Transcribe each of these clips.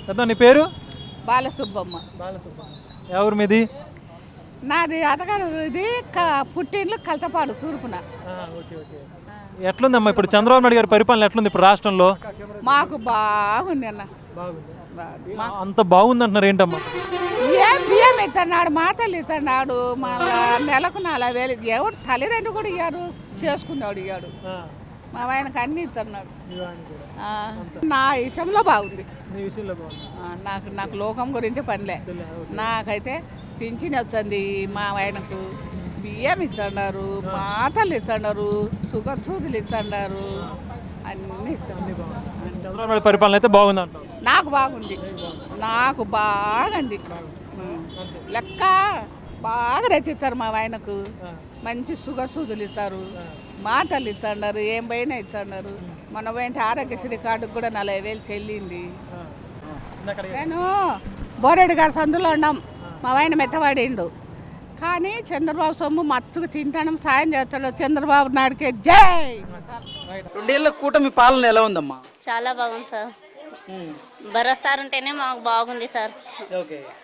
పెద్ద నీ పేరు? బాలసుబ్బమ్మ. ఎవరు మీది? నాది అతగారు ఇది పుట్టిండ్లు కలచపాడు తూర్పున. ఎట్లుందమ్మా ఇప్పుడు చంద్రబాబు నాయుడు గారి పరిపాలన ఎట్లుంది ఇప్పుడు రాష్ట్రంలో? మాకు బాగుంది అన్న. అంత బాగుంది అంటున్నారు ఏంటమ్మా? ఏం బియ్యం ఇస్తున్నాడు, మాతలు ఇస్తున్నాడు, మళ్ళా నెలకు 4,000 ఎవరు తల్లిదండ్రులు కూడా ఇయ్యారు, చేసుకున్నాడు ఇయ్యాడు. మా ఆయనకు అన్ని ఇస్తున్నాడు. నా విషయంలో బాగుంది. నాకు లోకం గురించి పనిలే. నాకైతే పింఛన్ వచ్చింది, మా ఆయనకు బియ్యం ఇస్తున్నారు, మాతలు ఇస్తున్నారు, షుగర్ సూదులు ఇస్తున్నారు, అన్నీ ఇస్తున్నారు. చంద్రబాబు నాయుడు పరిపాలన అయితే బాగుంది అంటారు. నాకు బాగుంది, నాకు బాగుంది. లెక్క బాగా తెచ్చిస్తారు మా ఆయనకు. మంచి షుగర్ సూదులు ఇస్తారు, మాతలు ఇస్తున్నారు, ఏం పైన ఇస్తున్నారు. మన పోయింటే ఆరోగ్యశ్రీ కార్డుకు కూడా 40,000 చెల్లింది. నేను బోరెడ్డి గారి సందులో ఉన్నాం, మా ఆయన మెత్తవాడిండు. కానీ చంద్రబాబు సొమ్ము మచ్చుకు తింటాను, సాయం చేస్తాడు. చంద్రబాబు నాయుడికే జై. 2 ఏళ్ళ కూటమి పాలన ఎలా ఉందమ్మా? చాలా బాగుంది సార్. భరోసా ఉంటేనే మాకు బాగుంది సార్.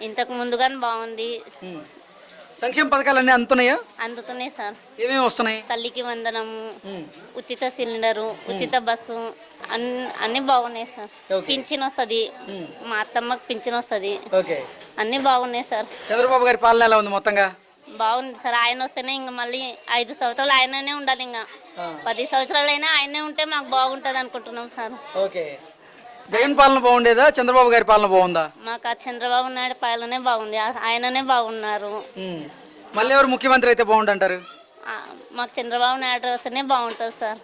ఇంతకు ముందుగానే బాగుంది. సంక్షేమ పథకాలన్నీ అందుతున్నాయా? అందుతున్నాయి సార్. ఏమేమి వస్తున్నాయి? తల్లికి వందనము, ఉచిత సిలిండరు, ఉచిత బస్సు అన్ని బాగున్నాయి సార్. పింఛన్ వస్తుంది, మా అత్తమ్మకి పింఛన్ వస్తుంది, అన్ని బాగున్నాయి సార్. చంద్రబాబు గారి పాలన ఎలా ఉంది మొత్తంగా? బాగుంది సార్. ఆయన వస్తేనే ఇంకా మళ్ళీ 5 సంవత్సరాలు ఆయననే ఉండాలి. ఇంకా 10 సంవత్సరాలైనా ఆయనే ఉంటే మాకు బాగుంటుంది అనుకుంటున్నాం సార్. జగన్ పాలన బాగుండేదా, చంద్రబాబు గారి పాలన బాగుందా? మాకు ఆ చంద్రబాబు నాయుడు పాలనే బాగుంది, ఆయననే బాగున్నారు. మళ్ళీ ఎవరు ముఖ్యమంత్రి అయితే బాగుంటుంటారు? మాకు చంద్రబాబు నాయుడు వస్తేనే బాగుంటుంది సార్.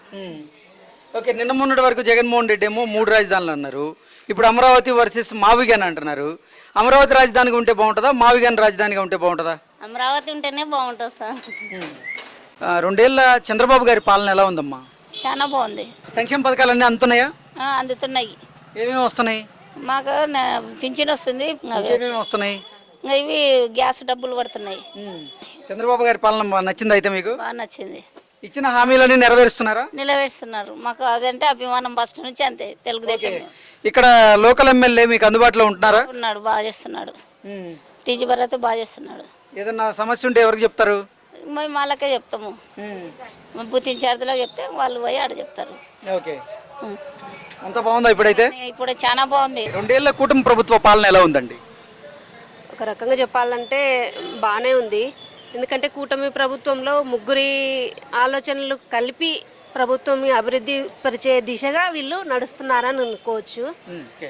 నిన్న మొన్నటి వరకు జగన్మోహన్ రెడ్డి ఏమో 3 రాజధానులు అన్నారు. ఇప్పుడు అమరావతి వర్సెస్ మావిగాన్ అంటున్నారు. అమరావతి రాజధానిగా ఉంటే బాగుంటుందా, మావిగాన్ రాజధానిగా ఉంటే బాగుంటుందా? అమరావతి ఉంటేనే బాగుంటుంది సార్. 2 ఏళ్ళ చంద్రబాబు గారి పాలన ఎలా ఉందమ్మా? చాలా బాగుంది. సంక్షేమ పథకాలన్నీ అందుతున్నాయా? అందుతున్నాయి. ఏమేమి వస్తున్నాయి? మాకు పింఛన్ వస్తుంది, వస్తున్నాయి. ఇవి గ్యాస్ డబ్బులు పడుతున్నాయి. చంద్రబాబు గారి పాలన నచ్చింది అయితే మీకు? బాగా నచ్చింది. ఇచ్చిన హామీలన్నీ నెరవేరుస్తున్నారా? నిలబెడుతున్నారు. మాకు అదంటే అభిమానం ఫస్ట్ నుంచి, అంతే. తెలుగుదేశం ఇక్కడ లోకల్ ఎమ్మెల్యే మీకు అందుబాటులో ఉంటున్నారా? ఉన్నాడు, బాగా చేస్తున్నాడు. టీజీ భరత్ బాగా చేస్తున్నాడు. ఏదన్నా సమస్య ఉంటే ఎవరికి చెప్తారు? మేము వాళ్ళకే చెప్తాము. బూత్ ఇన్ఛార్జ్లో చెప్తే వాళ్ళు పోయి ఆడ చెప్తారు. అంత బాగుందా ఇప్పుడైతే? ఇప్పుడు చాలా బాగుంది. 2 ఏళ్ళ కూటమి ప్రభుత్వ పాలన ఎలా ఉందండి? ఒక రకంగా చెప్పాలంటే బాగానే ఉంది. ఎందుకంటే కూటమి ప్రభుత్వంలో ముగ్గురి ఆలోచనలు కలిపి ప్రభుత్వం అభివృద్ధి పరిచే దిశగా వీళ్ళు నడుస్తున్నారని అనుకోవచ్చు.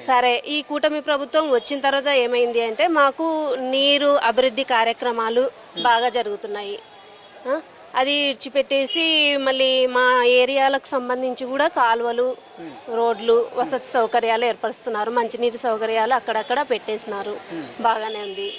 సరే, ఈ కూటమి ప్రభుత్వం వచ్చిన తర్వాత ఏమైంది అంటే మాకు నీరు అభివృద్ధి కార్యక్రమాలు బాగా జరుగుతున్నాయి. అది ఇడిచిపెట్టేసి మళ్ళీ మా ఏరియాలకు సంబంధించి కూడా కాలువలు, రోడ్లు, వసతి సౌకర్యాలు ఏర్పరుస్తున్నారు. మంచినీటి సౌకర్యాలు అక్కడక్కడ పెట్టేసినారు. బాగానే ఉంది.